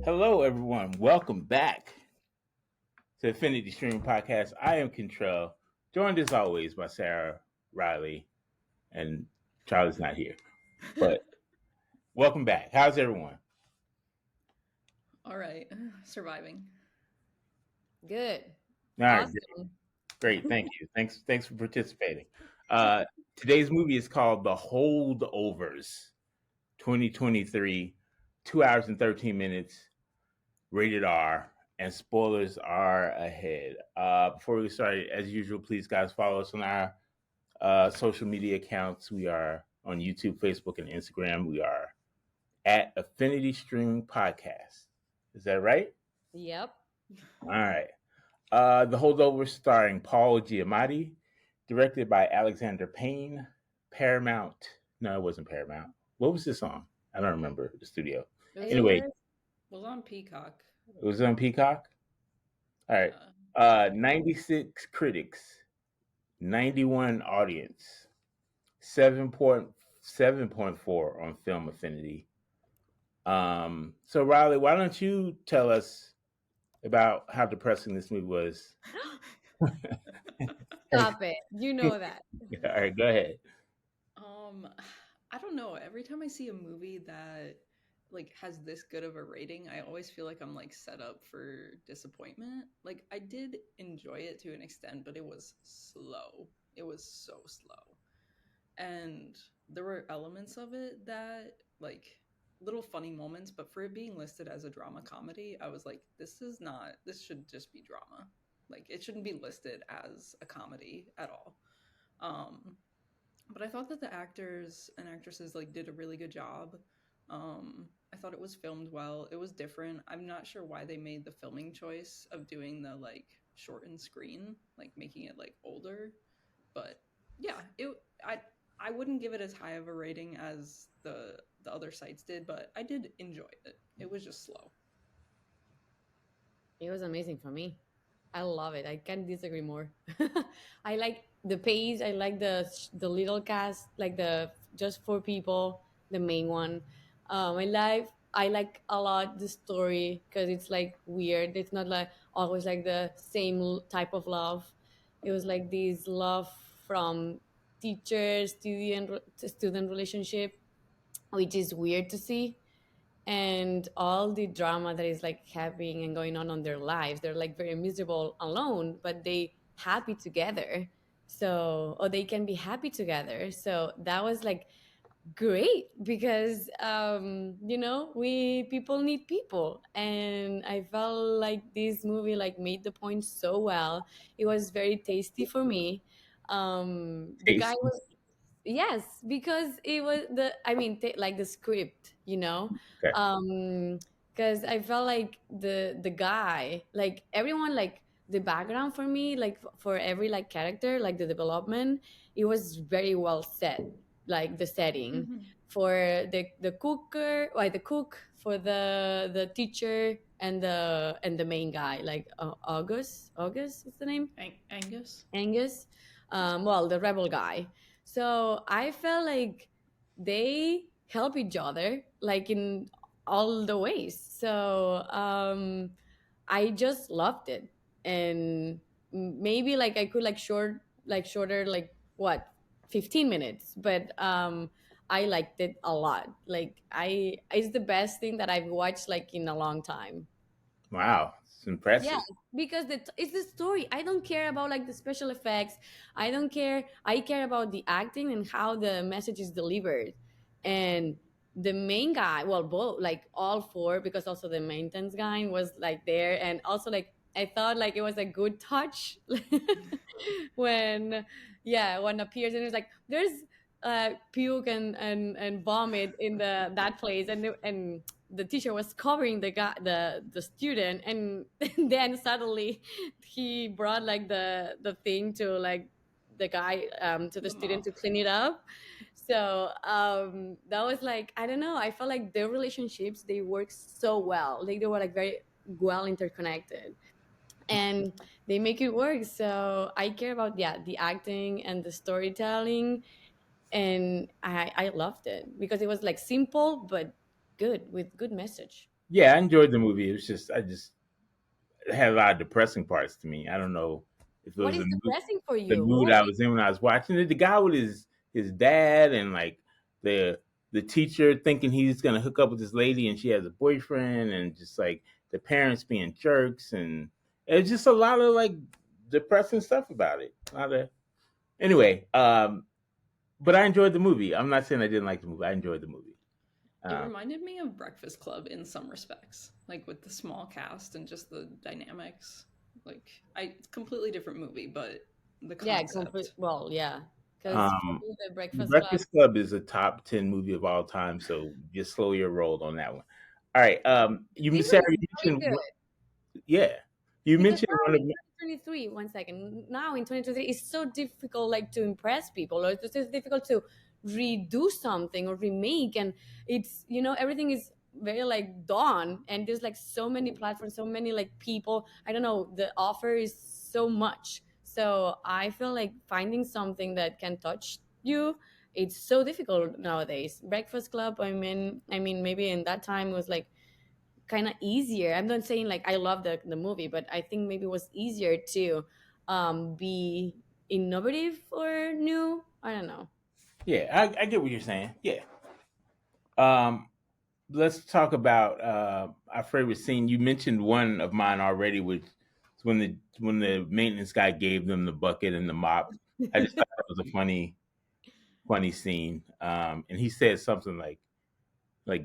Hello, everyone. Welcome back to Affinity Stream Podcast. I am Contrell, joined as always by Sarah, Riley, and Charlie's not here. But welcome back. How's everyone? All right, surviving. Good. All right, Awesome. great. Thank you. Thanks for participating. Uh, Today's movie is called The Holdovers, 2023, 2 hours and 13 minutes, rated R, and spoilers are ahead. Before we get started, as usual, please, guys, follow us on our social media accounts. We are on YouTube, Facebook, and Instagram. We are at Affinity Streaming Podcast. Is that right? Yep. All right. The Holdover starring Paul Giamatti, directed by Alexander Payne, Paramount. No, it wasn't Paramount. What was this on? I don't remember the studio. It was It on Anyway, was was on Peacock. it was on Peacock. All right. Yeah. 96 critics, 91 audience, 7.7.4 on Film Affinity. So Riley, why don't you tell us about how depressing this movie was? All Stop it. You know that. right, go ahead. Um, I don't know. Every time I see a movie that has this good of a rating, I always feel like I'm set up for disappointment. Like I did enjoy it to an extent, but it was slow. It was so slow. And there were elements of it that little funny moments, but for it being listed as a drama comedy, I was like, this should just be drama. Like it shouldn't be listed as a comedy at all. Um but I thought that the actors and actresses did a really good job. I thought it was filmed well. It was different. I'm not sure why they made the filming choice of doing the shortened screen, making it older. But yeah, I wouldn't give it as high of a rating as the other sites did, but I did enjoy it. It was just slow. It was amazing for me. I love it. I can't disagree more. I like the pace. I like the little cast, like the just four people, the main one. I like a lot the story because it's like weird. It's not like always like the same type of love. It was like this love from teacher student relationship, which is weird to see, and all the drama that is like happening and going on their lives. They're like very miserable alone, but they happy together. So, or they can be happy together. So that was like great because we people need people, and I felt like this movie like made the point so well. It was very tasty for me. The guy Tasty. was, yes, because it was like the script, Okay. because I felt like the guy, like everyone, like the background for me, like for every like character, like the development, it was very well set, like the setting Mm-hmm. for the cooker, like the cook, for the teacher, and the main guy, like August is the name, Angus. Angus, well, the rebel guy. So I felt like they help each other, like in all the ways. So I just loved it, and maybe like I could like shorter, like what, 15 minutes, but I liked it a lot. Like it's the best thing that I've watched like in a long time. Wow, it's Yeah, impressive. because it's the story. I don't care about like the special effects. I don't care. I care about the acting and how the message is delivered. And the main guy, well, both, like all four, because also the maintenance guy was like there, and also like I thought like it was a good touch when, yeah, when appears and it's like there's puke and vomit in that place, and the teacher was covering the guy, the student, and then suddenly he brought like the thing to like the guy, to the The student, mop. to clean it up. So that was like, I don't know, I felt like their relationships, they work so well, like they were like very well interconnected, and they make it work. So I care about, yeah, the acting and the storytelling, and I loved it because it was like simple but good, with good message. Yeah, I enjoyed the movie. It was just I just it had a lot of depressing parts to me. I don't know if it What was is depressing for the you? mood Why? I was in when I was watching it. The guy with his dad and like the the teacher thinking he's gonna hook up with this lady and she has a boyfriend and just like the parents being jerks and it's just a lot of like depressing stuff about it. A lot of anyway, but I enjoyed the movie. I'm not saying I didn't like the movie. I enjoyed the movie. It Um, reminded me of Breakfast Club in some respects, like with the small cast and just the dynamics. Like, it's completely different movie, but the Yeah, complete. concept. Well, yeah, because for um, me, the The Breakfast Club. Breakfast Club is a top 10 movie of all time, so just slow your roll on that one. All right, you This one Sarah, is you very mentioned good. yeah, you Because mentioned now one of in 2023, one second, now in 2023, it's so difficult like to impress people, or it's just difficult to redo something or remake, and it's everything is very like done, and there's like so many platforms, so many like people. I don't know, the offer is so much, so I feel like finding something that can touch you, it's so difficult nowadays. Breakfast Club, I mean maybe in that time it was like kind of easier. I'm not saying like I love the movie, but I think maybe it was easier to be innovative or new. I don't know. yeah, I get what you're saying. Yeah. Um, let's talk about our favorite scene. You mentioned one of mine already, which is when the maintenance guy gave them the bucket and the mop. I just thought that was a funny scene. And he said something like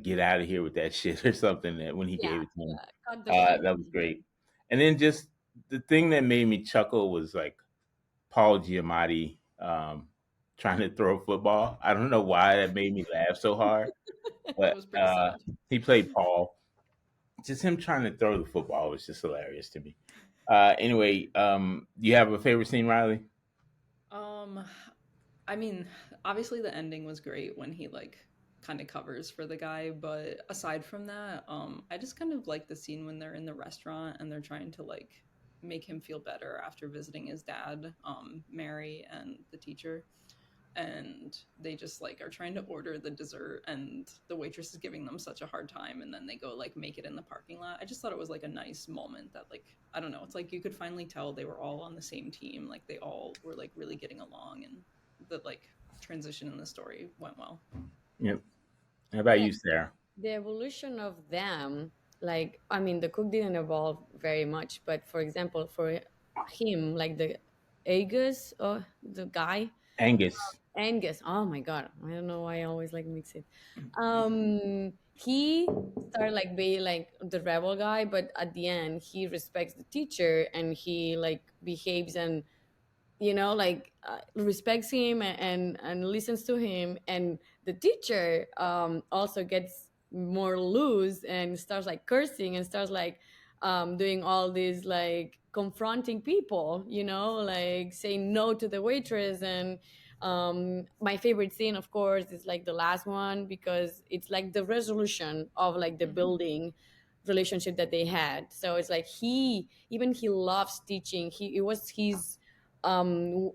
get out of here with that shit or something that when he Yeah, gave it to him. yeah. Cut the shit. That was great. And then just the thing that made me chuckle was like Paul Giamatti trying to throw a football. I don't know why that made me laugh so hard, That but was pretty sad. he played Paul. Just him trying to throw the football was just hilarious to me. Anyway, you have a favorite scene, Riley? Um, I mean, obviously the ending was great when he like kind of covers for the guy, but aside from that, I just kind of like the scene when they're in the restaurant and they're trying to like make him feel better after visiting his dad, Mary and the teacher. And they just like are trying to order the dessert and the waitress is giving them such a hard time and then they go like make it in the parking lot. I just thought it was like a nice moment that like I don't know, it's like you could finally tell they were all on the same team, like they all were like really getting along and the like transition in the story went well. Yep. How about Yeah, you, Sarah? the evolution of them. Like, I mean, the cook didn't evolve very much, but for example, for him, like the Agus, or the guy, Angus. Angus. Oh my god, I don't know why I always like mix it. He started like being like the rebel guy, but at the end, he respects the teacher and he like behaves and like respects him and listens to him, and the teacher also gets more loose and starts like cursing and starts like doing all these like confronting people, like saying no to the waitress. And my favorite scene, of course, is like the last one, because it's like the resolution of like the Mm-hmm. building relationship that they had. So it's like he loves teaching. It was um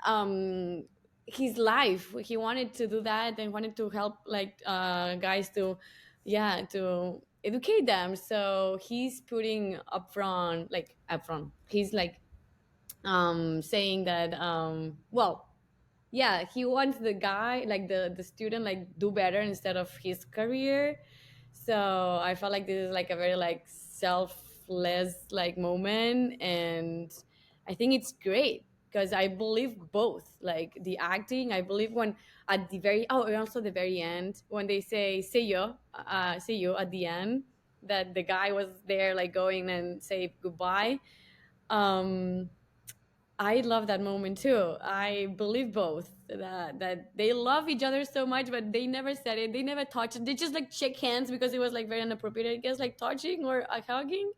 um his life. He wanted to do that and wanted to help like guys to, yeah, to educate them. So he's putting upfront, he's like saying that, well, yeah, he wants the guy, like the student, like do better instead of his career. So I felt like this is like a very like selfless like moment, and I think it's great because I believe both, like the acting. I believe when at the very, oh, and also the very end when they say see you at the end, that the guy was there like going and say goodbye. um I love that moment too. I believe both, that they love each other so much, but they never said it. They never touched it. They just like shake hands because it was like very inappropriate, I guess, like touching or hugging.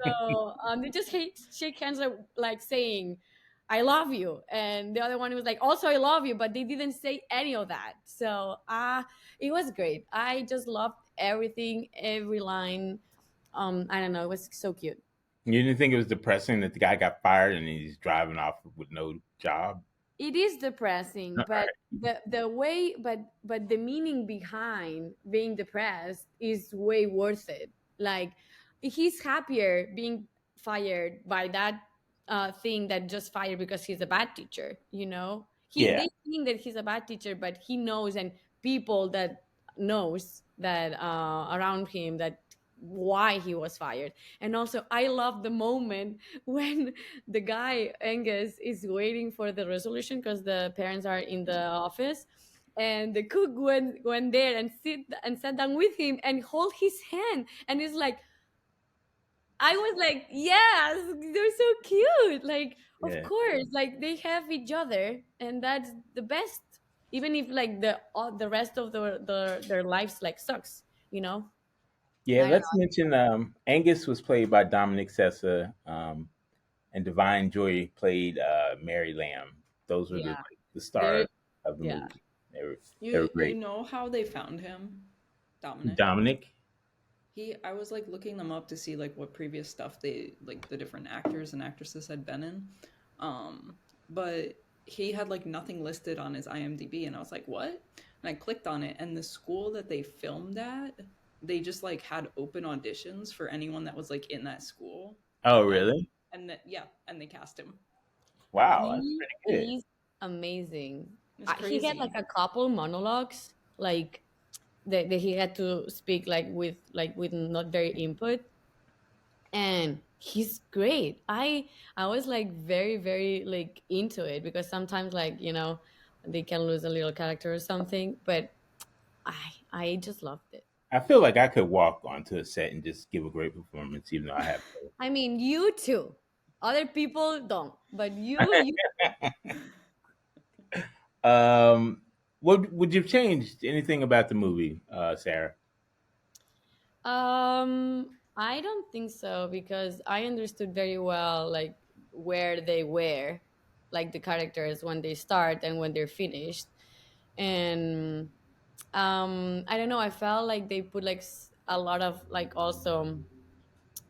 So they just shake hands, like saying, "I love you," and the other one was like, "Also, I love you," but they didn't say any of that. So it was great. I just loved everything, every line. I don't know. It was so cute. You didn't think it was depressing that the guy got fired and he's driving off with no job? it is depressing, All but the way, but the meaning behind being depressed is way worth it. Like, he's happier being fired by that thing that just fired because he's a bad teacher, you know. Yeah, They think that he's a bad teacher, but he knows, and people that knows that around him, that why he was fired. And also I love the moment when the guy Angus is waiting for the resolution because the parents are in the office, and the cook went there and sat down with him and hold his hand, and it's like, I was like, yes, they're so cute. Like, of yeah, course, like they have each other, and that's the best. Even if like the rest of their lives like sucks, you know. yeah. I don't Let's mention Angus was played by Dominic Sessa, and Divine Joy played Mary Lamb. Those were know. Yeah, the they're stars of the yeah. movie. They were You great. know how they found him, Dominic? Dominic. I was like looking them up to see like what previous stuff they like the different actors and actresses had been in. But he had like nothing listed on his IMDb, and I was like, "What?" And I clicked on it, and the school that they filmed at, they just like had open auditions for anyone that was like in that school. Oh, Um, really? and that yeah, and they cast him. Wow, that's He pretty good. is amazing. It's He had like crazy. a couple monologues, like that he had to speak like with not very input, and he's great. I was like very very like into it, because sometimes, like, they can lose a little character or something, but I just loved it. I feel like I could walk onto a set and just give a great performance, even though I have. I mean, you too. Other people don't, but you. um, what would you have changed anything about the movie, Sarah? I don't think so, because I understood very well like where they were, like the characters when they start and when they're finished, and I don't know. I felt like they put like a lot of like also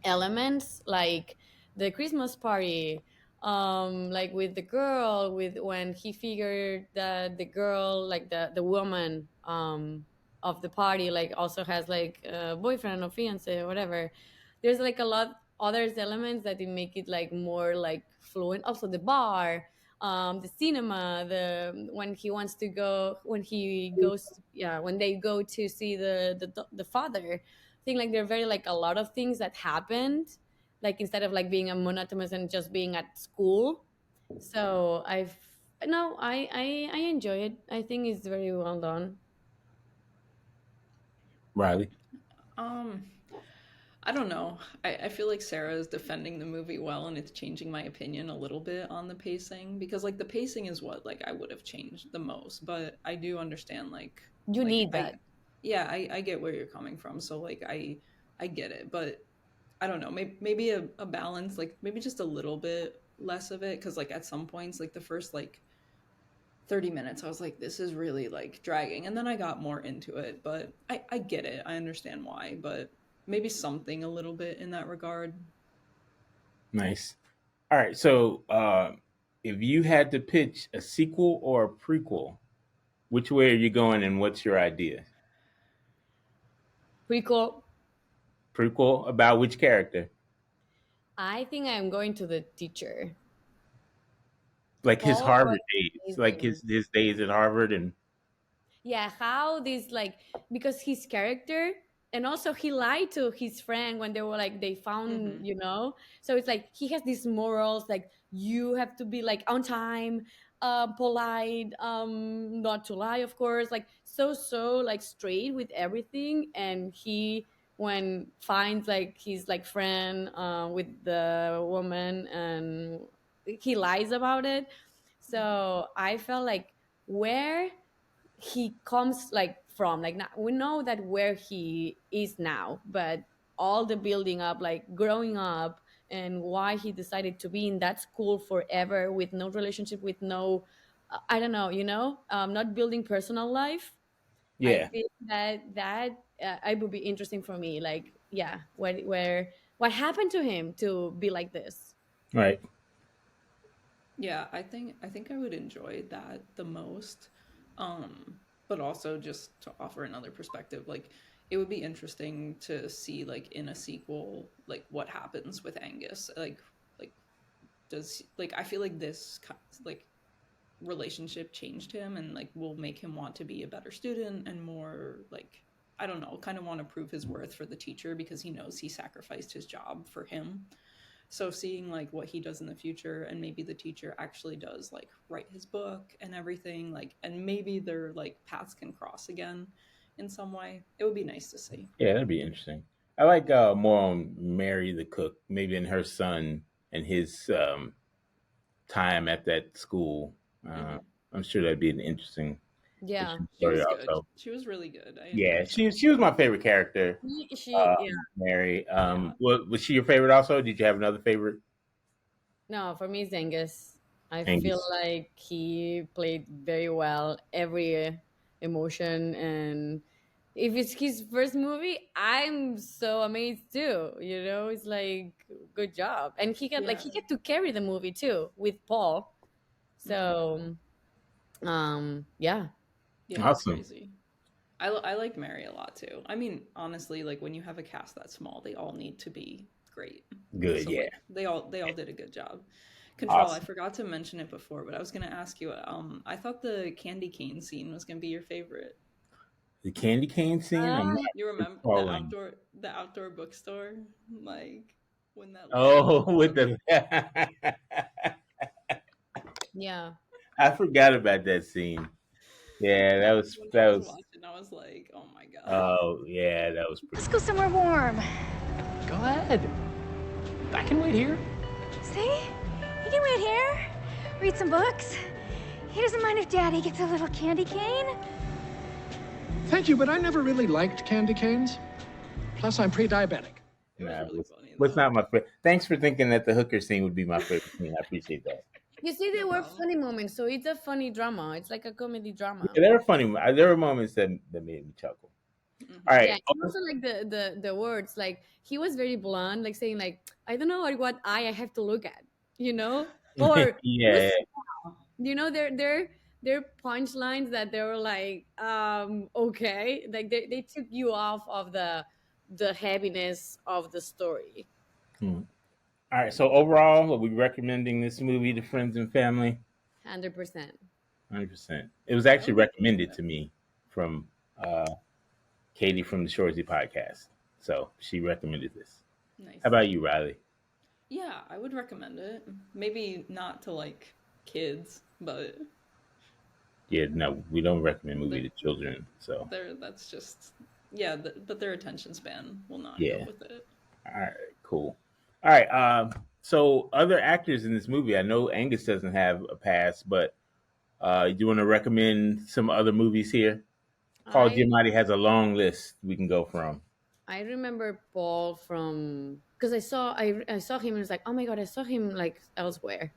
elements, like the Christmas party, like with the girl, with when he figured that the girl, like the woman of the party, like also has like a boyfriend or fiance or whatever. There's like a lot others elements that they make it like more like fluent. Also the bar, the cinema, the when he wants to go, when he goes, yeah, when they go to see the father. I think like there are very like a lot of things that happened, like instead of like being a monotonous and just being at school. So I've no, I enjoy it. I think it's very well done. Riley. Um, I don't know. I feel like Sarah is defending the movie well, and it's changing my opinion a little bit on the pacing, because like the pacing is what like I would have changed the most, but I do understand You like need that. yeah, I get where you're coming from. So like I get it, but I don't know. Maybe a balance, like maybe just a little bit less of it, because like at some points, like the first like 30 minutes, I was like, this is really like dragging. And then I got more into it, but I get it. I understand why, but maybe something a little bit in that regard. Nice. All right. So, if you had to pitch a sequel or a prequel, which way are you going, and what's your idea? Prequel. Prequel about which character? I think I'm going to the teacher. Like his Paul was Harvard days, like amazing. his days at Harvard, and Yeah, how this like, because his character, and also he lied to his friend when they were like they found, Mm-hmm. so it's like he has these morals, like you have to be like on time, polite, not to lie, of course, like so like straight with everything. And he, when finds like his like friend with the woman, and he lies about it. So I felt like where he comes like from, like now we know that where he is now, but all the building up, like growing up, and why he decided to be in that school forever with no relationship, with no I don't know, not building personal life. I yeah, think that it would be interesting for me, like, yeah, where what happened to him to be like this. right. Yeah, I think I would enjoy that the most. Um, but also just to offer another perspective, like it would be interesting to see like in a sequel like what happens with Angus. Like does like I feel like like relationship changed him and like will make him want to be a better student and more like I don't know, kind of want to prove his worth for the teacher because he knows he sacrificed his job for him. So seeing like what he does in the future and maybe the teacher actually does like write his book and everything like and maybe their like paths can cross again in some way. It would be nice to see. Yeah, that'd be interesting. I like more on Mary the cook, maybe in her son and his time at that school. Uh, Hmm. I'm sure that'd be an Yeah. interesting She story. was good. Also, She was really good. I yeah, enjoyed her. she was my favorite character. Yeah. Mary. Yeah. Was she your favorite? Also, did you have another favorite? No, for me it's Angus. I feel Angus. like he played very well every emotion, and if it's his first movie, I'm so amazed too. You know, it's like good job, and Yeah. he got to carry the movie too with Paul. Hmm. So, yeah, Yeah, it's Awesome. crazy. I like Mary a lot too. I mean, honestly, like when you have a cast that small, they all need to be great. Good. So Yeah. like they all did a good job. Control, I Awesome. forgot to mention it before, but I was gonna ask you. I thought the candy cane scene was gonna be your favorite. The candy cane scene. I'm not You remember recalling. the outdoor bookstore, like when that lady Oh, walks with up. the. yeah. I forgot about that scene. Yeah, When when I that was was. watching, I was like, oh my god. Oh, yeah, that was pretty Let's go cool. somewhere warm. Go ahead. I can wait here. See? He can wait here. Read some books. He doesn't mind if Daddy gets a little candy cane. Thank you, but I never really liked candy canes. Plus, I'm pre-diabetic. It was Nah, really funny was though. not my favorite. Thanks for thinking that the hooker scene would be my favorite scene. I appreciate that. You see, No there were problem. funny moments, so it's a funny drama. It's like a comedy drama. Yeah, there were funny. There were moments that made me chuckle. All Hmm. right. Yeah, and also like the words, like he was very blunt, like saying like I don't know what eye I have to look at, you know, or Yeah. who's you know their punchlines that they were like okay, like they took you off of the heaviness of the story. Hmm. All right. So overall, are we recommending this movie to friends and family? 100%. 100%. It was I actually would recommend recommended it. to me from uh, Katie from the Shorzy podcast. So she recommended this. How Nice. about you, Riley? Yeah, I would recommend it. Maybe not to like kids, but Yeah, no, we don't recommend movie they're, to children. So that's just yeah, but their attention span will not go yeah. with it. All right, cool. All right. So other actors in this movie, I know Angus doesn't have a pass, but do you want to recommend some other movies here? Paul I Giamatti has a long list we can go from. I remember Paul from because I saw him and was like, oh my god, I saw him like elsewhere,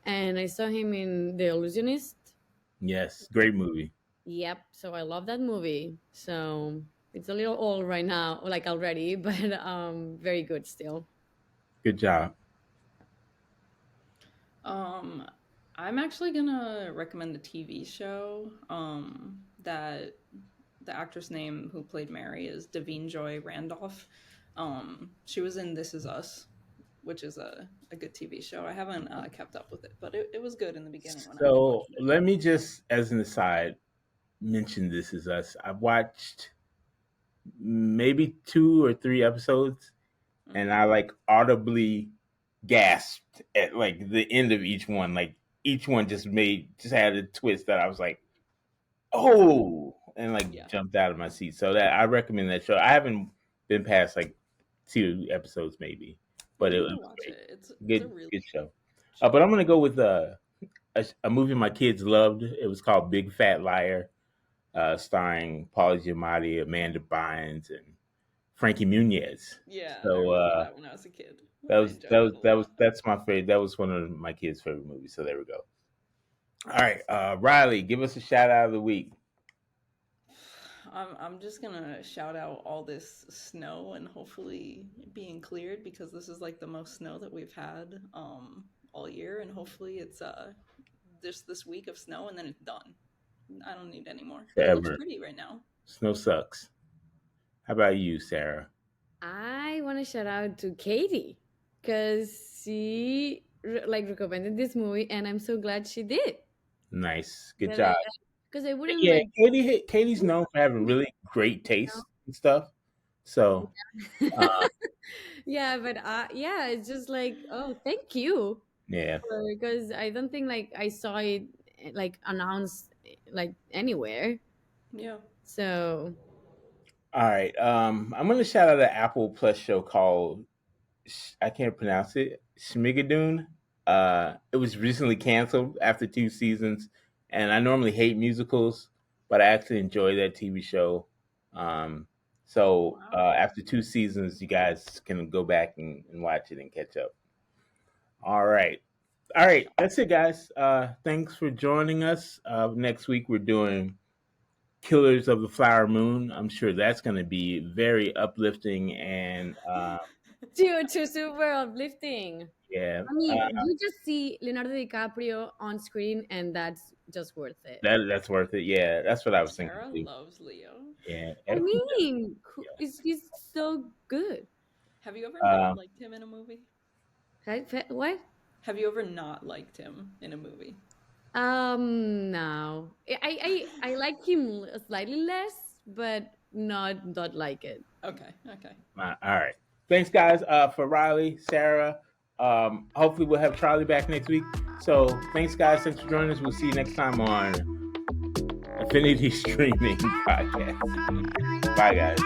and I saw him in The Illusionist. Yes, great movie. Yep, so I love that movie. So it's a little old right now, like already, but very good still. Good job. Um, I'm actually gonna recommend a TV show. That the actress name who played Mary is Davine Joy Randolph. She was in This Is Us, which is a good TV show. I haven't kept up with it, but it was good in the beginning when I was So watching it. let me just, as an aside, mention This Is Us. I've watched maybe 2 or 3 episodes, and Hmm. I like audibly gasped at like the end of each one. Like each one just had a twist that I was like, oh, and like Yeah, jumped out of my seat. So that I recommend that show. I haven't been past like 2 episodes maybe, you but it need was to watch great. it. It's a Good really good show. show. But I'm gonna go with a movie my kids loved. It was called Big Fat Liar, starring Paul Giamatti, Amanda Bynes, and Frankie Muniz. Yeah, I So remember that when I was a kid. I enjoyed that a lot. that's my favorite. That was one of my kids' favorite movies. So there we go. All right, Riley, give us a shout out of the week. I'm just gonna shout out all this snow and hopefully being cleared because this is like the most snow that we've had all year, and hopefully it's just this week of snow and then it's done. I don't need any more. But it looks Forever. pretty right now. Snow sucks. How about you, Sarah? I want to shout out to Katie because she like recommended this movie, and I'm so glad she did. Nice. Good job. Because I wouldn't Yeah, like. Katie's known for having really great taste and stuff. So, Yeah, but yeah, it's just like, oh, thank you. yeah. Because I don't think like I saw it like announced like anywhere. Yeah. So All right. I'm gonna shout out an Apple Plus show called I can't pronounce it. Schmigadoon. It was recently canceled after 2 seasons, and I normally hate musicals, but I actually enjoy that TV show. So Wow. after 2 seasons, you guys can go back and watch it and catch up. All right. All right. That's it, guys. Thanks for joining us. Next week, we're doing Killers of the Flower Moon. I'm sure that's going to be very uplifting and to super uplifting. yeah, I mean, you just see Leonardo DiCaprio on screen, and that's just worth it. that's worth it. Yeah, that's what I was Sarah thinking too. loves Leo. Yeah, I mean, he's so good. Have you ever not liked him in a movie? What? Have you ever not liked him in a movie? No. I like him slightly less, but not like it. Okay. all right. Thanks, guys. For Riley, Sarah. Hopefully, we'll have Charlie back next week. So, thanks, guys. Thanks for joining us. We'll see you next time on Affinity Streaming Podcast. Bye, guys.